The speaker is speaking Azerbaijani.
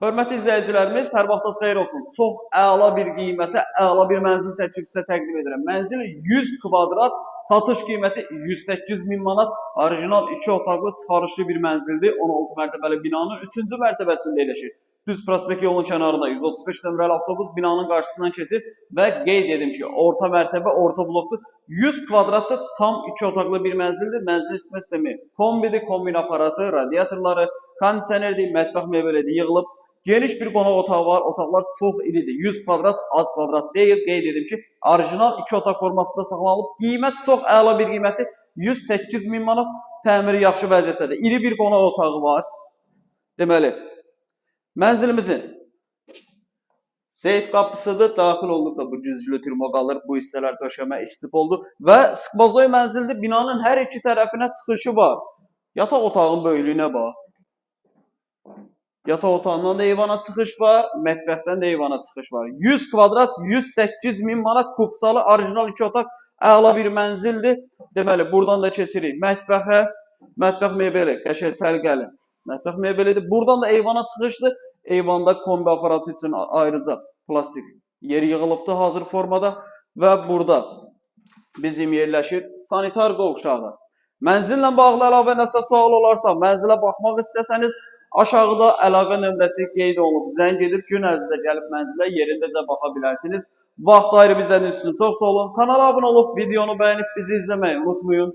Hörmətli izləyicilərimiz, hər vaxtınız xeyir olsun. Çox əla bir qiymətə, əla bir mənzil çəkib sizə təqdim edirəm. Mənzil 100 kvadrat, satış qiyməti 108 min manat, orijinal 2 otaqlı çıxarışlı bir mənzildir. 16 mərtəbəli binanın 3-cü mərtəbəsində yerləşir. Düz prospekt yolun kənarında 135 nömrəli avtobus binanın qarşısından keçir və qeyd edim ki, orta mərtəbə, orta blokdur. 100 kvadratlı tam 2 otaqlı bir mənzildir. Mənzil isitmə sistemi kombidir, kombin aparatı, radiatorları, kondisionerdir, mətbəx mebelidir, yığılıb. Geniş bir qonaq otağı var. Otaqlar çox iridir. 100 kvadrat az kvadrat deyil. Qeyd edim ki, orijinal 2 otaq formasında saxlanılıb. Qiymət çox əla bir qiymətdir. 108 min manat, təmiri yaxşı vəziyyətdədir. İri bir qonaq otağı var. Deməli, mənzilimizin seyf qapısıdır. Daxil olduqda bu güzgülü termoqalır. Bu hissələr döşəmə istif oldu. Və sıxmazoy mənzildir. Binanın hər iki tərəfinə çıxışı var. Yataq otağın böyüklüyünə bax. Yataq otağından da eyvana çıxış var, mətbəxdən də eyvana çıxış var. 100 kvadrat, 108 min manat kupsalı, orijinal 2 otaq, əla bir mənzildir. Deməli, buradan da keçirik mətbəxə. Mətbəx mebeli, qəşəng səliqəli mətbəx mebelidir. Buradan da eyvana çıxışdır. Eyvanda kombi aparatı üçün ayrıca plastik yer yığılıbdır hazır formada. Və burada bizim yerləşir sanitar qovşağı. Mənzillə bağlı əlavə nəsə sual olarsa, mənzilə baxmaq istəsəniz, aşağıda əlaqə nömrəsi qeyd olunub. Zəng edib gün ərzində gəlib mənzilə yerindəcə baxa bilərsiniz. Vaxt ayırıb izlədiyiniz üçün çox sağ olun. Kanala abunə olub, videonu bəyənib bizi izləməyi unutmayın.